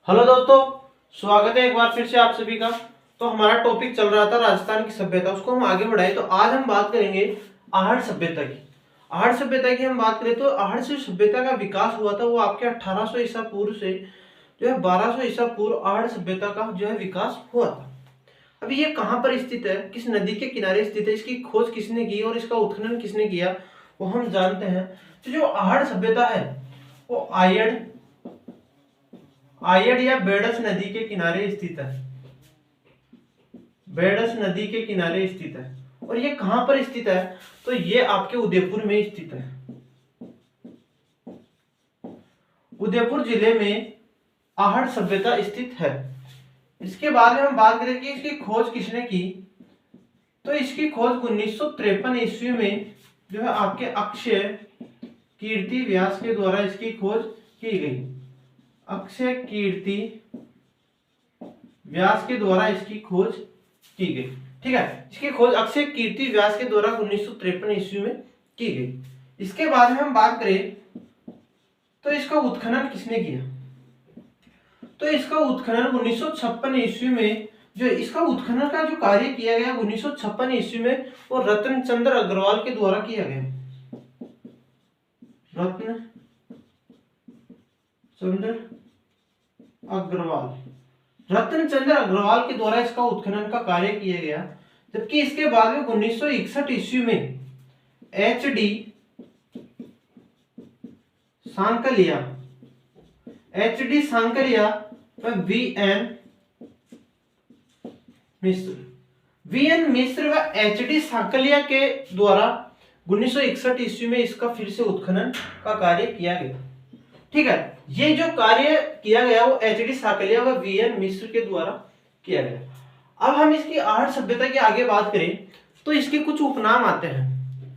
Hello दोस्तों, स्वागत है एक बार फिर से आप सभी का। तो हमारा टॉपिक चल रहा था राजस्थान की सभ्यता, उसको हम आगे बढ़ाए। तो आज हम बात करेंगे आहड़ सभ्यता की। आहड़ सभ्यता की हम बात करें तो आहड़ से सभ्यता का विकास हुआ था वो आपके 1800 ईसा पूर्व से जो है 1200 ईसा पूर्व आहड़ सभ्यता का जो है विकास हुआ था। अभी ये कहाँ पर स्थित है, किस नदी के किनारे स्थित है, इसकी खोज किसने की और इसका उत्खनन किसने किया वो हम जानते हैं। तो जो आहड़ सभ्यता है वो आयड या बेडस नदी के किनारे स्थित है। बेडस नदी के किनारे स्थित है। और ये कहां पर स्थित है, तो ये आपके उदयपुर में स्थित है। उदयपुर जिले में आहड़ सभ्यता स्थित है। इसके बाद में हम बात करें कि इसकी खोज किसने की, तो इसकी खोज 1953 ईस्वी में जो है आपके अक्षय कीर्ति व्यास के द्वारा इसकी खोज की गई। अक्षय कीर्ति व्यास के द्वारा इसकी खोज की गई। ठीक है, इसकी खोज अक्षय कीर्ति व्यास के द्वारा 1953 ईस्वी में की गई। इसके बाद में हम बात करें तो इसका उत्खनन किसने किया, तो इसका उत्खनन 1956 ईस्वी में जो इसका उत्खनन का जो कार्य किया गया 1956 ईस्वी में वो रतन चंद्र अग्रवाल के द्वारा किया गया। रत्न चंद्र अग्रवाल के द्वारा इसका उत्खनन का कार्य किया गया। जबकि इसके बाद में 1961 ईस्वी में एच डी सांकलिया व वी एन मिश्र व एच डी सांकलिया के द्वारा 1961 ईस्वी में इसका फिर से उत्खनन का कार्य किया गया। ठीक है, ये जो कार्य किया गया वो एच डी सांकलिया व वी एन मिश्र के द्वारा किया गया। अब हम इसकी आहड़ सभ्यता की आगे बात करें तो इसके कुछ उपनाम आते हैं।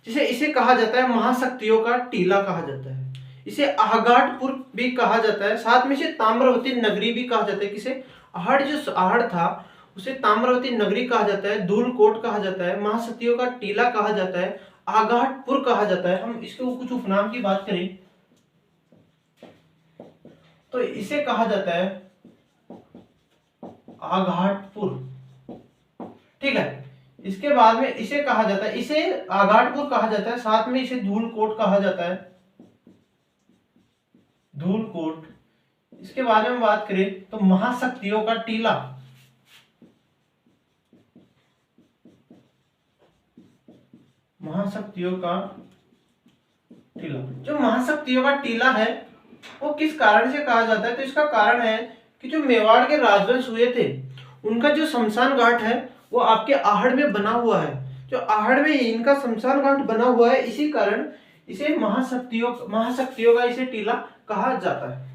जिसे इसे कहा जाता है महाशक्तियों का टीला कहा जाता है, इसे आहगाटपुर भी कहा जाता है, साथ में इसे ताम्रवती नगरी भी कहा जाता है। किसे, आहड़ जो आहड़ था उसे ताम्रवती नगरी कहा जाता है, धूलकोट कहा जाता है, महाशक्तियों का टीला कहा जाता है, आहगाटपुर कहा जाता है। हम इसके कुछ उपनाम की बात करें तो इसे कहा जाता है आघाटपुर। ठीक है, इसके बाद में इसे कहा जाता है, इसे आघाटपुर कहा जाता है, साथ में इसे धूलकोट कहा जाता है, धूलकोट। इसके बारे में बात करें तो महाशक्तियों का टीला, महाशक्तियों का टीला। जो महाशक्तियों का टीला है वो किस कारण से कहा जाता है, तो इसका कारण है कि जो मेवाड़ के राजवंश हुए थे उनका जो शमशान घाट है वो आपके आहड़ में बना हुआ है। जो आहड़ में इनका शमशान घाट बना हुआ है, इसी कारण इसे महाशक्तियों का इसे टीला कहा जाता है।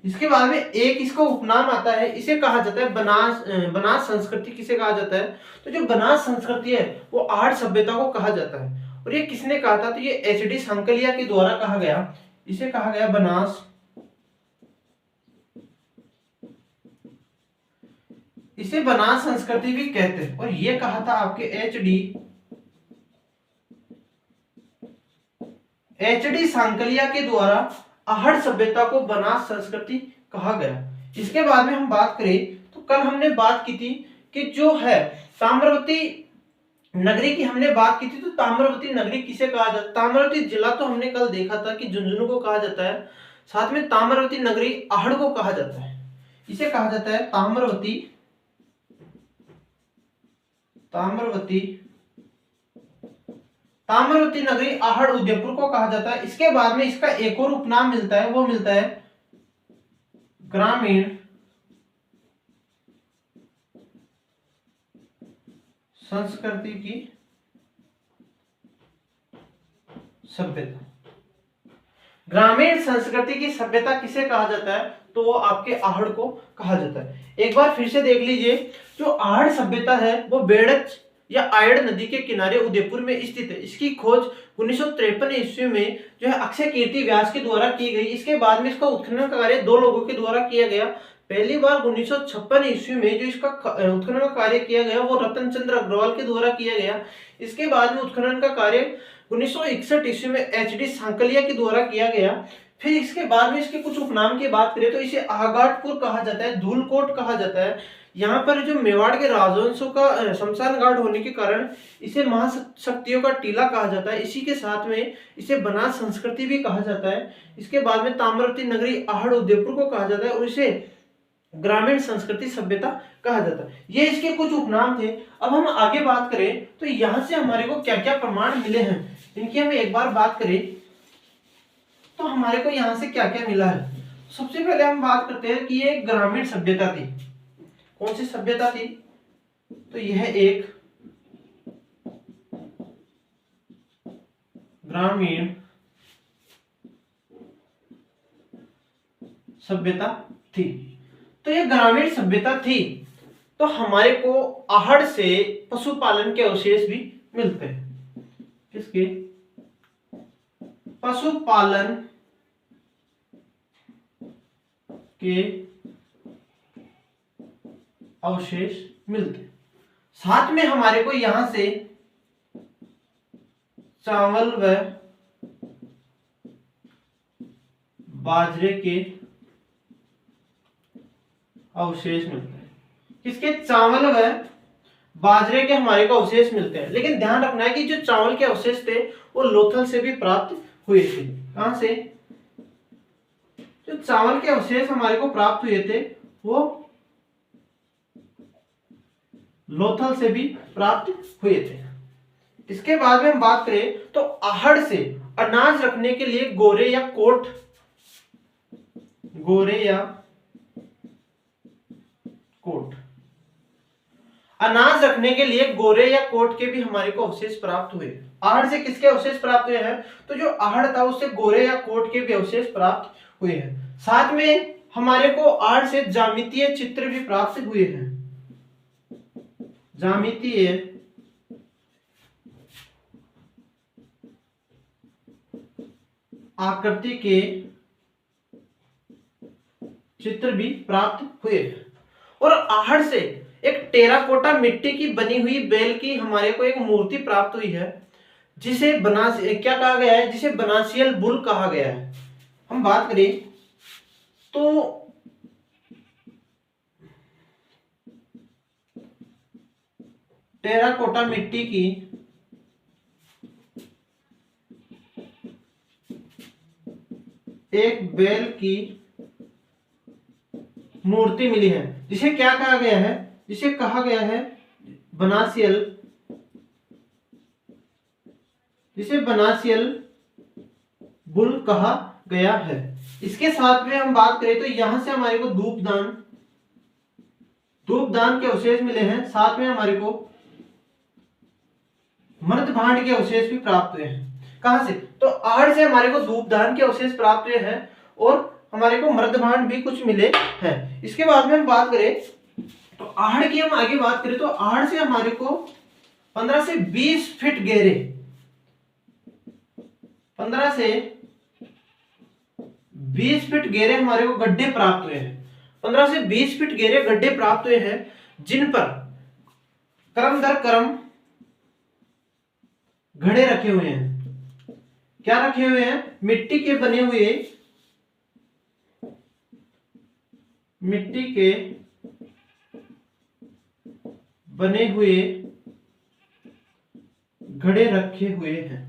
इसके बाद में एक इसका उपनाम आता है, इसे कहा जाता है बनास संस्कृति। किसे कहा जाता है, तो जो बनास संस्कृति है वो आहड़ सभ्यता को कहा जाता है। और ये किसने कहा था, तो ये एच डी सांकलिया के द्वारा कहा गया। इसे कहा गया बनास, इसे बनास संस्कृति भी कहते हैं। और ये कहा था आपके एच डी सांकलिया के द्वारा आहड़ सभ्यता को बनास संस्कृति कहा गया। इसके बाद में हम बात करें तो कल हमने बात की थी कि जो है ताम्रवती नगरी की हमने बात की थी। तो ताम्रवती नगरी किसे कहा जाता है, ताम्रवती जिला तो हमने कल देखा था कि झुंझुनू को कहा जाता है, साथ में ताम्रवती नगरी आहड़ को कहा जाता है। इसे कहा जाता है ताम्रवती नगरी आहड़ उदयपुर को कहा जाता है। इसके बाद में इसका एक और उपनाम मिलता है, वो मिलता है ग्रामीण संस्कृति की सभ्यता। ग्रामीण संस्कृति की सभ्यता किसे कहा जाता है, तो वो आपके आहड़ को कहा जाता है। एक बार फिर से देख लीजिए, जो आहड़ सभ्यता है वो बेड़च या आयड़ नदी के किनारे उदयपुर में स्थित है। इसकी खोज 1953 ईस्वी में जो है अक्षय कीर्ति व्यास के द्वारा की गई। इसके बाद में इसका उत्खनन कार्य दो लोगों के द्वारा किया गया। पहली बार 1956 ईस्वी में जो इसका उत्खनन का कार्य किया गया वो रतन चंद्र अग्रवाल के द्वारा किया गया। इसके बाद में उत्खनन का कार्य 1961 ईस्वी में एच डी सांकलिया के द्वारा किया गया। फिर इसके बाद में इसके कुछ उपनाम की बात करें तो इसे आगाटपुर कहा जाता है, धूलकोट कहा जाता है। यहाँ पर जो मेवाड़ के राजवंशों का शमशान घाट होने के कारण इसे महाशक्तियों का टीला कहा जाता है। इसी के साथ में इसे बनास संस्कृति भी कहा जाता है। इसके बाद में ताम्रवती नगरी आहड़ उदयपुर को कहा जाता है और इसे ग्रामीण संस्कृति सभ्यता कहा जाता है। ये इसके कुछ उपनाम थे। अब हम आगे बात करें तो यहाँ से हमारे को क्या क्या प्रमाण मिले हैं, इनकी हम एक बार बात करें तो हमारे को यहाँ से क्या क्या मिला है। सबसे पहले हम बात करते हैं कि ये ग्रामीण सभ्यता थी। कौन सी सभ्यता थी? तो यह एक ग्रामीण सभ्यता थी। तो ये ग्रामीण सभ्यता थी तो हमारे को आहड़ से पशुपालन के अवशेष भी मिलते हैं। किसके? पशुपालन के अवशेष मिलते। साथ में हमारे को यहां से चावल व बाजरे के अवशेष मिलते हैं। किसके? चावल व बाजरे के हमारे को अवशेष मिलते हैं। लेकिन ध्यान रखना है कि जो चावल के अवशेष थे वो लोथल से भी प्राप्त हुए थे। कहां से? जो चावल के अवशेष हमारे को प्राप्त हुए थे वो लोथल से भी प्राप्त हुए थे। इसके बाद में हम बात करें तो आहड़ से अनाज रखने के लिए गोरे या कोट, अनाज रखने के लिए गोरे या कोट के भी हमारे को अवशेष प्राप्त हुए। आहड़ से किसके अवशेष प्राप्त हुए हैं? तो जो आहड़ था उससे गोरे या कोट के भी अवशेष प्राप्त हुए हैं। साथ में हमारे को आहड़ से ज्यामितीय चित्र भी प्राप्त हुए हैं। ज्यामितीय आकृति के चित्र भी प्राप्त हुए हैं। और आहड़ से एक टेराकोटा मिट्टी की बनी हुई बैल की हमारे को एक मूर्ति प्राप्त हुई है जिसे क्या कहा गया है? जिसे बनासियल बुल कहा गया है। हम बात करें तो टेराकोटा मिट्टी की एक बैल की मूर्ति मिली है जिसे क्या कहा गया है? जिसे कहा गया है बनासियल, जिसे बनासियल बुल कहा गया है। इसके साथ में हम बात करें तो यहां से हमारे को धूपदान के अवशेष मिले हैं। साथ में हमारे को मर्द भांड के अवशेष भी प्राप्त हुए हैं। कहां से? तो आहड़ से हमारे को धूपदान के अवशेष प्राप्त हुए हैं और हमारे को मर्द भांड भी कुछ मिले हैं। इसके बाद में हम बात करें तो आहड़ की हम आगे बात करें तो आहड़ से हमारे को 15 से 20 फीट गहरे, 15 से 20 फीट गहरे हमारे को गड्ढे प्राप्त हुए हैं। 15 से 20 फीट गहरे गड्ढे प्राप्त हुए हैं जिन पर क्रम दर क्रम घड़े रखे हुए हैं। क्या रखे हुए हैं? मिट्टी के बने हुए घड़े रखे हुए हैं।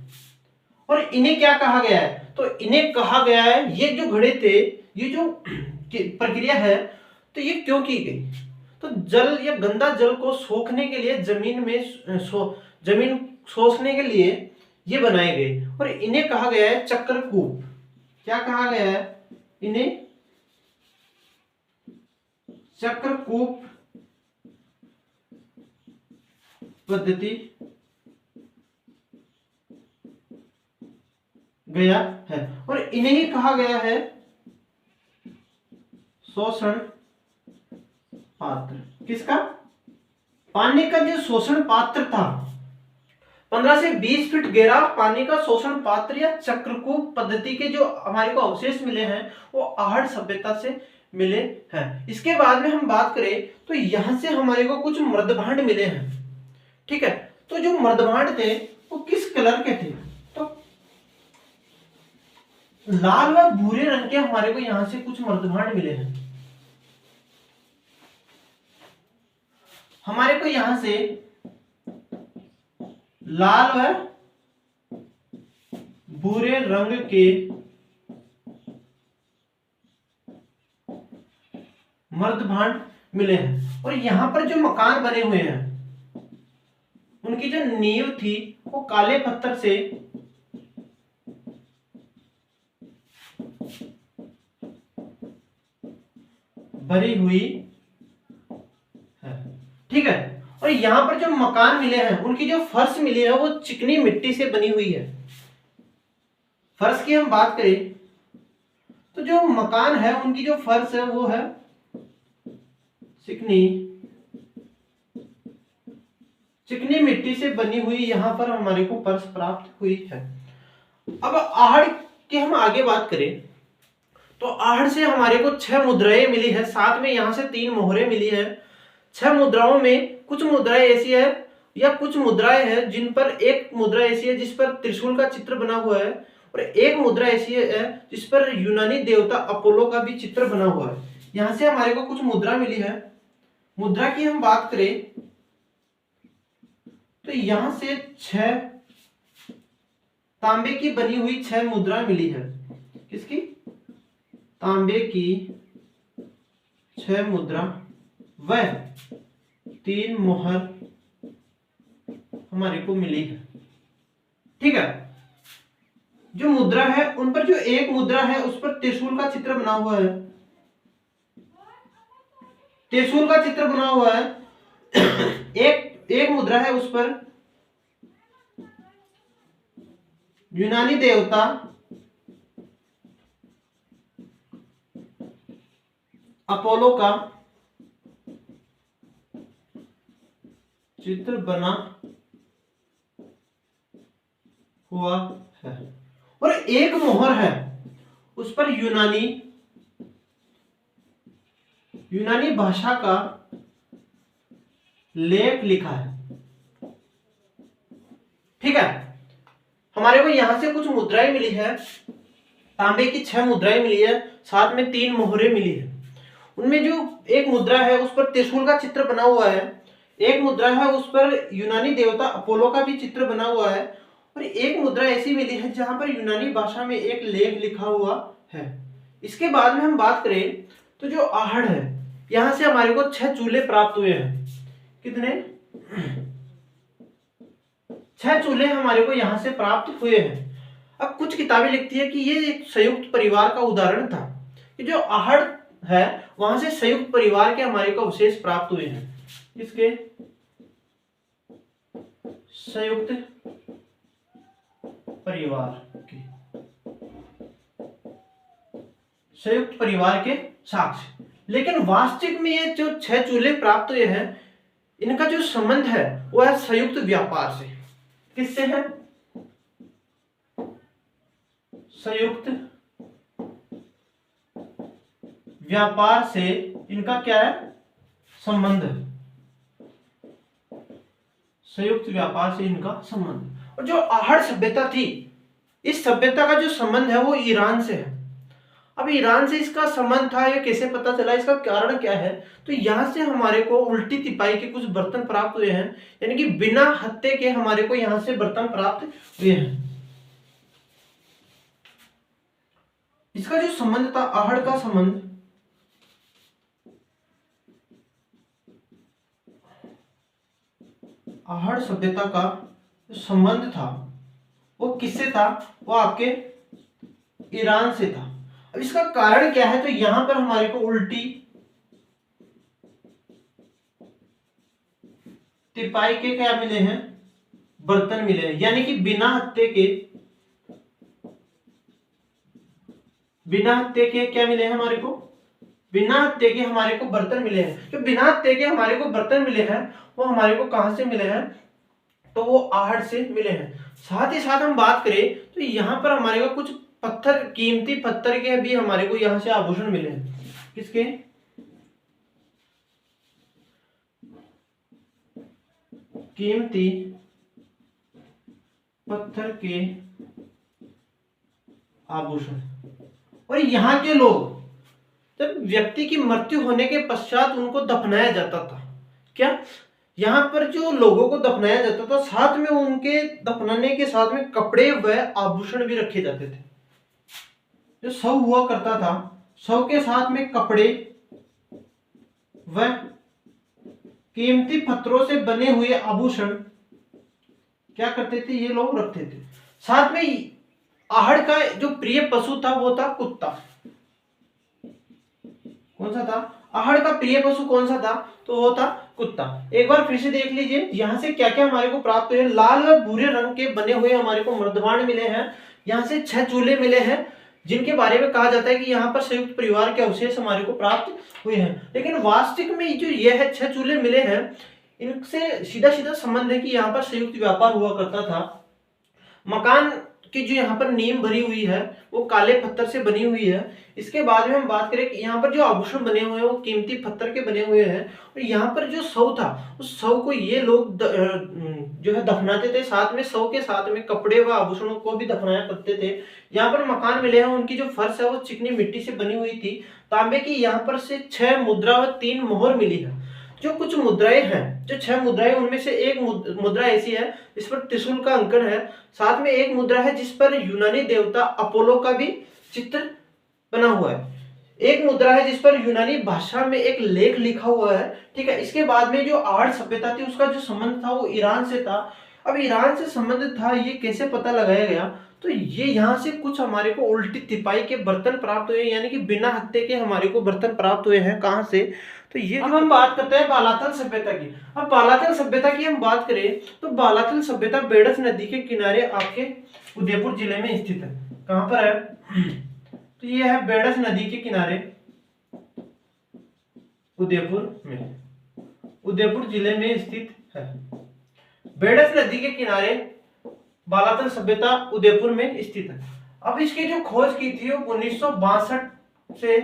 और इन्हें क्या कहा गया है? तो इन्हें कहा गया है, ये जो घड़े थे, ये जो प्रक्रिया है तो ये क्यों की गई? तो जल या गंदा जल को सोखने के लिए जमीन सोखने के लिए ये बनाए गए और इन्हें कहा गया है चक्रकूप। क्या कहा गया है? इन्हें चक्रकूप पद्धति गया है। और इन्हें ही कहा गया है शोषण पात्र। किसका? पानी का जो शोषण पात्र था, 15 से 20 फीट गहरा पानी का शोषण पात्र या चक्रकूप पद्धति के जो हमारे को अवशेष मिले हैं वो आहड़ सभ्यता से मिले हैं। इसके बाद में हम बात करें तो यहां से हमारे को कुछ मृदभांड मिले हैं। ठीक है, तो जो मृदभांड थे वो किस कलर के थे? तो लाल व भूरे रंग के हमारे को यहां से कुछ मर्दभांड मिले हैं। हमारे को यहां से लाल व भूरे रंग के मर्दभांड मिले हैं। और यहां पर जो मकान बने हुए हैं उनकी जो नींव थी वो काले पत्थर से भरी हुई है। ठीक है। और यहां पर जो मकान मिले हैं उनकी जो फर्श मिली है वो चिकनी मिट्टी से बनी हुई है। फर्श की हम बात करें तो जो मकान है उनकी जो फर्श है वो है चिकनी मिट्टी से बनी हुई, यहां पर हमारे को फर्श प्राप्त हुई है। अब आहड़ की हम आगे बात करें तो आहड़ से हमारे को 6 मुद्राएं मिली है, साथ में यहां से 3 मोहरें मिली है। 6 मुद्राओं में कुछ मुद्राएं ऐसी है या कुछ मुद्राएं हैं जिन पर एक मुद्रा ऐसी है जिस पर त्रिशूल का चित्र बना हुआ है और एक मुद्रा ऐसी है जिस पर यूनानी देवता अपोलो का भी चित्र बना हुआ है। यहां से हमारे को कुछ मुद्रा मिली है। मुद्रा की हम बात करें तो यहां से 6 तांबे की बनी हुई 6 मुद्रा मिली है। किसकी? तांबे की 6 मुद्रा व 3 मोहर हमारे को मिली है। ठीक है। जो मुद्रा है उन पर जो एक मुद्रा है उस पर त्रिशूल का चित्र बना हुआ है। त्रिशूल का चित्र बना हुआ है। एक मुद्रा है उस पर यूनानी देवता अपोलो का चित्र बना हुआ है और एक मोहर है उस पर यूनानी भाषा का लेख लिखा है। ठीक है। हमारे को यहां से कुछ मुद्राएं मिली है। तांबे की 6 मुद्राएं मिली है, साथ में 3 मोहरें मिली है। उनमें जो एक मुद्रा है उस पर त्रिशूल का चित्र बना हुआ है, एक मुद्रा है उस पर यूनानी देवता अपोलो का भी चित्र बना हुआ है और एक मुद्रा ऐसी मिली है जहां पर यूनानी भाषा में एक लेख लिखा हुआ है। इसके बाद में हम बात करें तो जो आहड़ है यहां से हमारे को 6 चूल्हे प्राप्त हुए हैं। कितने? 6 चूल्हे हमारे को यहां से प्राप्त हुए हैं। अब कुछ किताबें लिखती है कि ये एक संयुक्त परिवार का उदाहरण था कि जो आहड़ है वहां से संयुक्त परिवार के हमारे को अवशेष प्राप्त हुए हैं। किसके? संयुक्त परिवार के, संयुक्त परिवार के साक्ष्य। लेकिन वास्तविक में ये जो 6 चूल्हे प्राप्त हुए हैं इनका जो संबंध है वो है संयुक्त व्यापार से। किससे है? संयुक्त व्यापार से इनका क्या है? संबंध है। संयुक्त व्यापार से इनका संबंध। और जो आहड़ सभ्यता थी इस सभ्यता का जो संबंध है वो ईरान से है। अब ईरान से इसका संबंध था, ये कैसे पता चला, इसका कारण क्या है? तो यहां से हमारे को उल्टी तिपाई के कुछ बर्तन प्राप्त हुए हैं, यानी कि बिना हत्थे के हमारे को यहां से बर्तन प्राप्त हुए हैं। इसका जो संबंध था आहड़ का संबंध, आहड़ सभ्यता का जो संबंध था वो किससे था? वो आपके ईरान से था। अब इसका कारण क्या है? तो यहां पर हमारे को उल्टी तिपाई के क्या मिले हैं? बर्तन मिले हैं, यानी कि बिना हत्थे के क्या मिले हैं हमारे को? बिना हत्थे के हमारे को बर्तन मिले हैं। जो बिना हत्थे के हमारे को बर्तन मिले हैं वो हमारे को कहां से मिले हैं? तो वो आहड़ से मिले हैं। साथ ही साथ हम बात करें तो यहां पर हमारे को कुछ पत्थर, कीमती पत्थर के भी हमारे को यहां से आभूषण मिले हैं। किसके? कीमती पत्थर के आभूषण। और यहाँ के लोग जब व्यक्ति की मृत्यु होने के पश्चात उनको दफनाया जाता था, क्या यहाँ पर जो लोगों को दफनाया जाता था साथ में उनके दफनाने के साथ में कपड़े व आभूषण भी रखे जाते थे। जो शव हुआ करता था, शव के साथ में कपड़े व कीमती पत्थरों से बने हुए आभूषण क्या करते थे, ये लोग रखते थे। साथ में आहड़ का जो प्रिय पशु था वो था कुत्ता। कौन सा था? आहड़ का प्रिय पशु कौन सा था? तो वो था कुत्ता। एक बार फिर से देख लीजिए यहाँ से क्या क्या हमारे को प्राप्त हुए। लाल व भूरे रंग के बने हुए हमारे को मर्दवाण मिले हैं। यहाँ से 6 चूल्हे मिले हैं जिनके बारे में कहा जाता है कि यहाँ पर संयुक्त परिवार के अवशेष हमारे को प्राप्त हुए हैं। लेकिन वास्तविक में जो ये है 6 चूल्हे मिले हैं, इनसे सीधा सीधा संबंध है कि यहाँ पर संयुक्त व्यापार हुआ करता था। मकान की जो यहाँ पर नींव भरी हुई है वो काले पत्थर से बनी हुई है। इसके बाद में हम बात करें कि यहाँ पर जो आभूषण बने हुए हैं वो कीमती पत्थर के बने हुए हैं। और यहाँ पर जो शव था उस शव को ये लोग जो है दफनाते थे। साथ में शव के साथ में कपड़े व आभूषणों को भी दफनाया करते थे। यहाँ पर मकान मिले हैं, उनकी जो फर्श है वो चिकनी मिट्टी से बनी हुई थी। तांबे की यहाँ पर से 6 मुद्रा व 3 मोहर मिली है। जो कुछ मुद्राएं हैं, जो 6 मुद्राएं, उनमें से एक मुद्रा ऐसी है जिस पर त्रिशूल का अंकन है। साथ में एक मुद्रा है जिस पर यूनानी देवता अपोलो का भी चित्र बना हुआ है। एक मुद्रा है जिस पर यूनानी भाषा में एक लेख लिखा हुआ है। ठीक है। इसके बाद में जो आहड़ सभ्यता थी उसका जो संबंध था वो ईरान से था। अब ईरान से संबंध था, ये कैसे पता लगाया गया? तो ये यहाँ से कुछ हमारे को उल्टी तिपाई के बर्तन प्राप्त हुए, यानी कि बिना हत्थे के हमारे को बर्तन प्राप्त हुए हैं। कहाँ से? तो ये अब हम बात करते हैं बालातल सभ्यता की। अब बालातल सभ्यता की हम बात करें तो बालातल सभ्यता बेडस नदी के किनारे आपके उदयपुर जिले में स्थित है। कहाँ पर है? तो ये है बेडस नदी के किनारे उदयपुर में, उदयपुर जिले में स्थित है। बेडस नदी के किनारे बालातल सभ्यता उदयपुर में स्थित है। अब इसकी जो खोज की थी वो 1962 से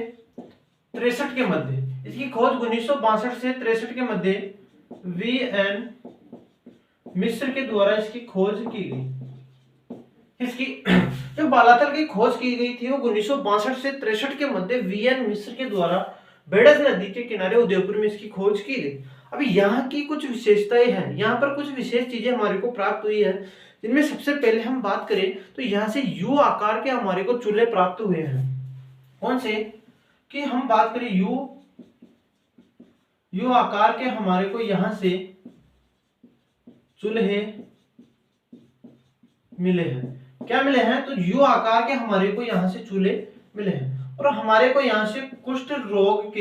63 के मध्य, इसकी खोज 1962 से 63 के मध्य वीएन मिस्र के द्वारा इसकी खोज की गई। इसकी जो बालातल की खोज की गई थी वो 1962 से 63 के मध्य वीएन मिस्र के द्वारा बेडस नदी के किनारे उदयपुर में इसकी खोज की गई। अभी यहाँ की कुछ विशेषताएं हैं, यहाँ पर कुछ विशेष चीजें हमारे को प्राप्त हुई है, जिनमें सबसे पहले हम बात करें तो यहाँ से यू आकार के हमारे को चूल्हे प्राप्त हुए हैं। कौन से? कि हम बात करें यू आकार के हमारे को यहाँ से चूल्हे मिले हैं। क्या मिले हैं? तो यू आकार के हमारे को यहाँ से चूल्हे मिले हैं। और हमारे को यहाँ से कुष्ठ रोग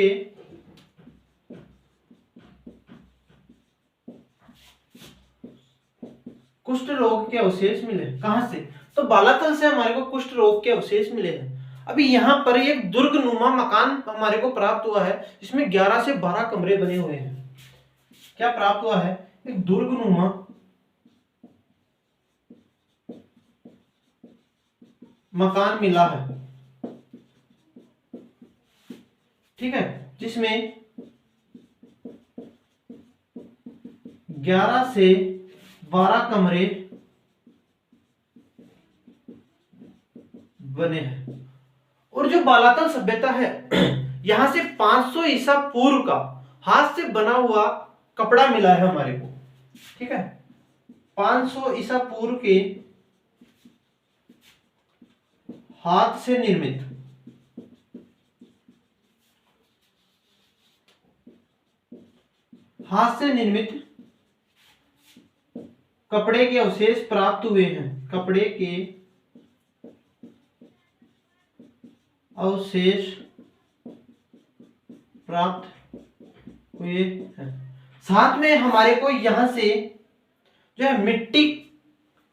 के अवशेष मिले। कहां से? तो बालातल से हमारे को कुष्ठ रोग के अवशेष मिले हैं। अभी यहाँ पर एक दुर्गनुमा मकान हमारे को प्राप्त हुआ है जिसमें 11 से 12 कमरे बने हुए हैं। क्या प्राप्त हुआ है? एक दुर्गनुमा मकान मिला है। ठीक है। जिसमें 11 से 12 कमरे बने हैं। और जो बालातल सभ्यता है यहां से 500 ईसा पूर्व का हाथ से बना हुआ कपड़ा मिला है हमारे को। ठीक है। 500 ईसा पूर्व के हाथ से निर्मित कपड़े के अवशेष प्राप्त हुए हैं। कपड़े के अवशेष प्राप्त हुए हैं। साथ में हमारे को यहां से जो है मिट्टी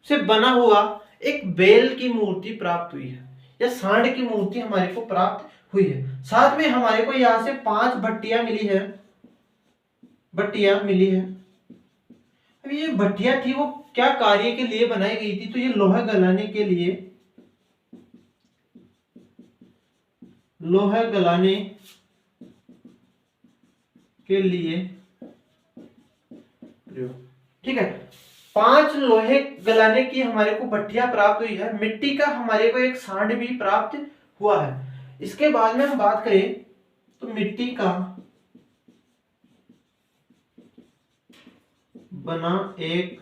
से बना हुआ एक बैल की मूर्ति प्राप्त हुई है, या सांड की मूर्ति हमारे को प्राप्त हुई है। साथ में हमारे को यहां से 5 भट्टियां मिली है। अब ये भट्टियां थी वो क्या कार्य के लिए बनाई गई थी? तो ये लोहा गलाने के लिए, ठीक है। 5 लोहे गलाने की हमारे को भट्टियां प्राप्त हुई है। मिट्टी का हमारे को एक सांड भी प्राप्त हुआ है। इसके बाद में हम बात करें तो मिट्टी का बना एक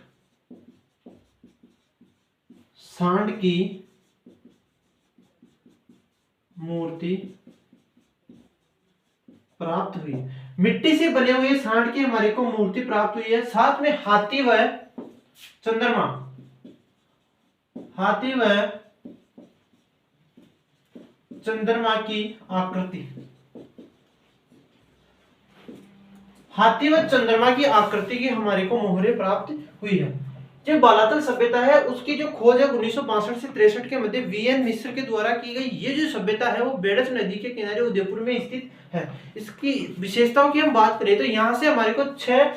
सांड की मूर्ति प्राप्त हुई। मिट्टी से बने हुए सांड की हमारे को मूर्ति प्राप्त हुई है। साथ में हाथी व चंद्रमा, हाथी व चंद्रमा की आकृति, हाथी व चंद्रमा की आकृति की हमारे को मोहरें प्राप्त हुई है। जो बालातल सभ्यता है उसकी जो खोज है 1962 से 63 के मध्य वीएन मिश्र के द्वारा की गई। ये जो सभ्यता है वो बेडस नदी के किनारे उदयपुर में स्थित है। इसकी विशेषताओं की हम बात करें तो यहाँ से हमारे को 6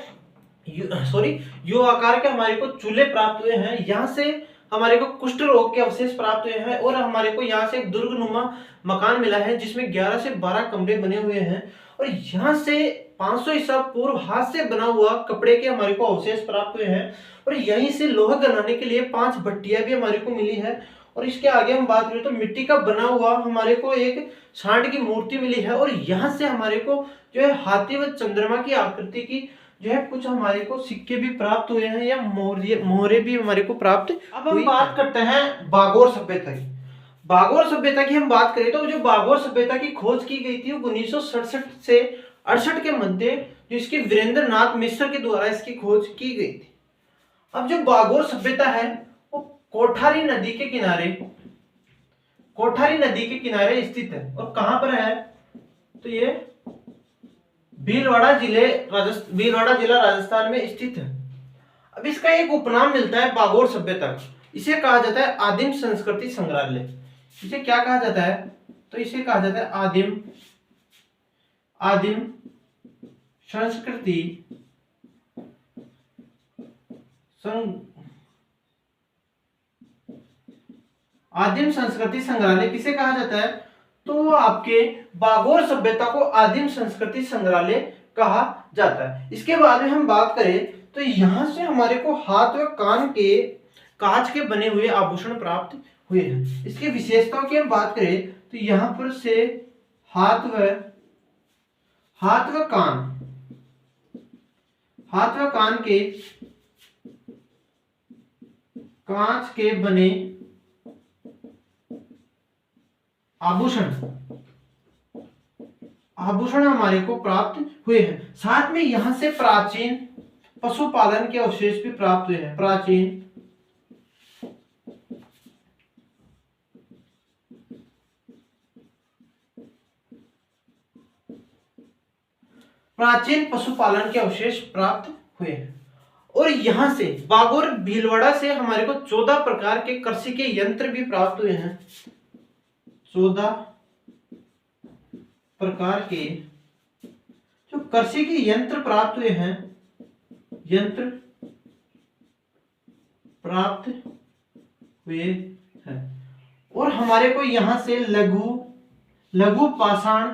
यू आकार के हमारे को चूल्हे प्राप्त हुए हैं। यहाँ से हमारे को कुष्ठ रोग के अवशेष प्राप्त हुए हैं और हमारे को यहाँ से एक दुर्गनुमा मकान मिला है जिसमें 11 से 12 कमरे बने हुए हैं। और यहाँ से 500 ईसा पूर्व हाथ से बना हुआ कपड़े के हमारे को अवशेष प्राप्त हुए हैं। और यहीं से लोहा गलाने के लिए 5 भट्टियां भी हमारे को मिली है। और इसके आगे हम बात करें तो मिट्टी का बना हुआ हमारे को एक सांड की मूर्ति मिली है। और यहाँ से हमारे को जो है हाथी व चंद्रमा की आकृति की जो है कुछ हमारे को सिक्के भी प्राप्त हुए हैं या मोहरे भी हमारे को प्राप्त। अब हम बात करते हैं बागोर सभ्यता की। बागोर सभ्यता की हम बात करें तो जो बागोर सभ्यता की खोज की गई थी वो 1967 से 68 के मध्य जो इसके वीरेंद्र नाथ मिश्र के द्वारा इसकी खोज की गई थी। अब जो बागोर सभ्यता है वो कोठारी नदी के किनारे स्थित है। और कहां पर है तो ये भीलवाड़ा जिला राजस्थान में स्थित है। अब इसका एक उपनाम मिलता है बागोर सभ्यता का। इसे कहा जाता है आदिम संस्कृति संग्रहालय। इसे क्या कहा जाता है तो इसे कहा जाता है आदिम संस्कृति संग्रहालय किसे कहा जाता है तो आपके बागोर सभ्यता को आदिम संस्कृति संग्रहालय कहा जाता है। इसके बाद में हम बात करें तो यहां से हमारे को हाथ व कान के कांच के बने हुए आभूषण प्राप्त हुए हैं। इसकी विशेषताओं की हम बात करें तो यहां पर से हाथ व कान के कांच के बने आभूषण हमारे को प्राप्त हुए हैं। साथ में यहां से प्राचीन पशुपालन के अवशेष भी प्राप्त हुए हैं। प्राचीन पशुपालन के अवशेष प्राप्त हुए हैं। और यहां से बागोर भीलवाड़ा से हमारे को 14 प्रकार के कृषि के यंत्र भी प्राप्त हुए हैं। 14 प्रकार के जो कृषि के यंत्र प्राप्त हुए हैं, और हमारे को यहां से लघु पाषाण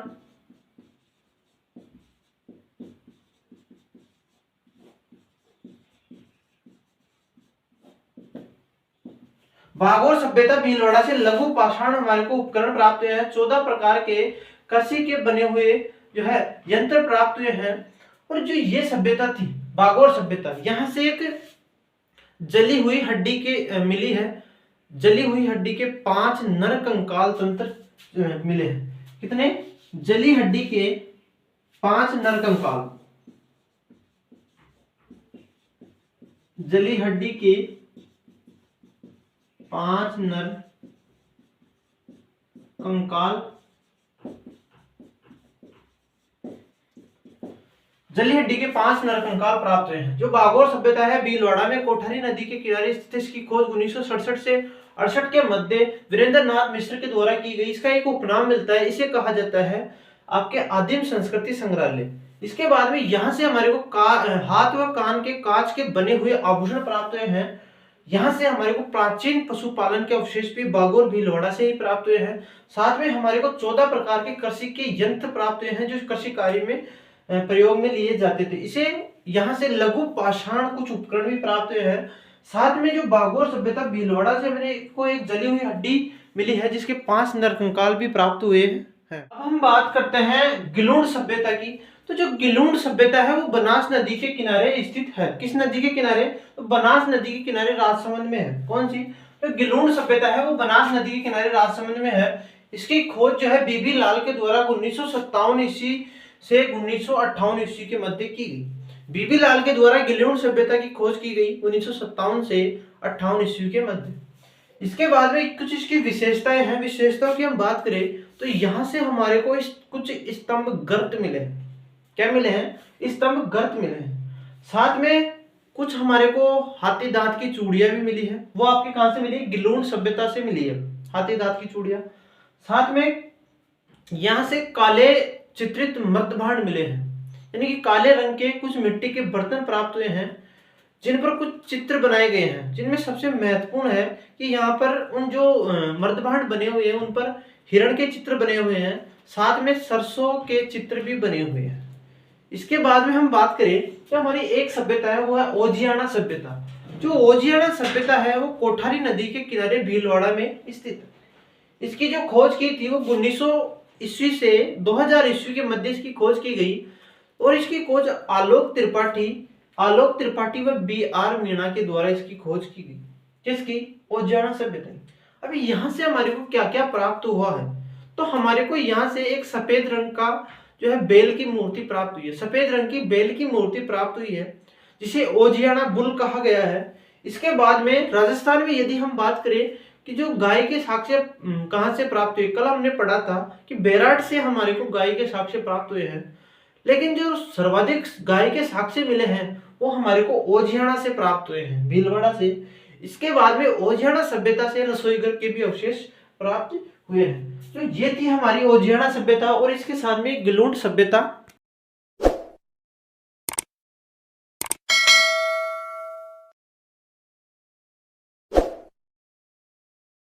बागोर सभ्यता भीलवाड़ा से लघु पाषाण हमारे को उपकरण प्राप्त हुए हैं। 14 प्रकार के कृषि के बने हुए जो है यंत्र प्राप्त हुए हैं। और जो ये सभ्यता थी बागोर सभ्यता, यहां से एक जली हुई हड्डी के मिली है। जली हुई हड्डी के 5 नर कंकाल तंत्र मिले हैं। कितने? जली हड्डी के 5 नर कंकाल, जली हड्डी के 5 नर कंकाल, जली हड्डी के 5 नर कंकाल प्राप्त हुए हैं। जो बागोर सभ्यता है भीलवाड़ा में कोठारी नदी के किनारे स्थित, इसकी खोज 1967 से 68 के मध्य वीरेंद्र नाथ मिश्र के द्वारा की गई। इसका एक उपनाम मिलता है, इसे कहा जाता है आपके आदिम संस्कृति संग्रहालय। इसके बाद में यहां से हमारे को हाथ व कान के कांच के बने हुए आभूषण प्राप्त हुए हैं। यहां से हमारे को प्राचीन पशुपालन के अवशेष भी बागोर भीलवाड़ा से ही प्राप्त हुए हैं। साथ में हमारे को 14 प्रकार के कृषि के यंत्र प्राप्त हुए हैं जो कृषि कार्य में प्रयोग में लिए जाते थे। इसे यहां से लघु पाषाण कुछ उपकरण भी प्राप्त हुए हैं। साथ में जो बागोर सभ्यता भीलवाड़ा से मैंने को एक जली हुई हड्डी मिली है जिसके 5 नरकंकाल भी प्राप्त हुए हैं। अब हम बात करते हैं गिलूण सभ्यता की। तो जो गिलूण सभ्यता है वो बनास नदी के किनारे स्थित है। किस नदी के किनारे? तो बनास नदी के किनारे राजसमंद में है। कौन सी? तो गिलूण सभ्यता है वो बनास नदी के किनारे राजसमंद में है। इसकी खोज जो है बीबी लाल के द्वारा 1957 ईस्वी से 1958 ईस्वी के मध्य की गई। बीबी लाल के द्वारा गिलूण सभ्यता की खोज की गई 1957 से 58 ईस्वी के मध्य। इसके बाद में कुछ इसकी विशेषताएं हैं। विशेषताओं की हम बात करें तो यहाँ से हमारे को कुछ स्तंभ गर्त मिले हैं। क्या मिले हैं? स्तंभ गर्त मिले हैं। साथ में कुछ हमारे को हाथी दांत की चूड़ियां भी मिली है। वो आपके कहां से मिली? गिलूण सभ्यता से मिली है हाथी दांत की चूड़ियां। साथ में यहां से काले चित्रित मर्दभांड मिले हैं, यानी कि काले रंग के कुछ मिट्टी के बर्तन प्राप्त हुए हैं जिन पर कुछ चित्र बनाए गए हैं, जिनमें सबसे महत्वपूर्ण है कि यहाँ पर उन जो मर्दभांड बने हुए हैं उन पर हिरण के चित्र बने हुए हैं, साथ में सरसों के चित्र भी बने हुए हैं। इसके बाद में हम बात करें तो हमारी एक सभ्यता है वो है ओजियाना सभ्यता। जो ओजियाना सभ्यता है वो कोठारी नदी के किनारे भीलवाड़ा में स्थित है। इसकी जो खोज की थी वो 1900 ईस्वी से 2000 ईस्वी के मध्य इसकी खोज की गई और इसकी खोज आलोक त्रिपाठी व B.R. मीणा के द्वारा इसकी खोज की गई। किसकी? ओजियाना सभ्यता। अभी यहाँ से हमारे को क्या क्या प्राप्त हुआ है? तो हमारे को यहाँ से एक सफेद रंग का जो है बेल की मूर्ति प्राप्त हुई है। सफेद रंग की बेल की मूर्ति प्राप्त हुई है जिसे ओजियाना बुल कहा गया है। इसके बाद में राजस्थान में यदि हम बात करें कि जो गाय के साक्ष्य कहां से प्राप्त हुए, कल हमने पढ़ा था कि बेराट से हमारे को गाय के साक्ष्य प्राप्त हुए हैं, लेकिन जो सर्वाधिक गाय के साक्ष्य मिले हैं वो हमारे को ओजियाना से प्राप्त हुए हैं, भीलवाड़ा से। इसके बाद में ओजियाना सभ्यता से रसोई घर के भी अवशेष प्राप्त हुए हैं। तो ये थी हमारी ओजियाना सभ्यता और इसके साथ में गिलूण सभ्यता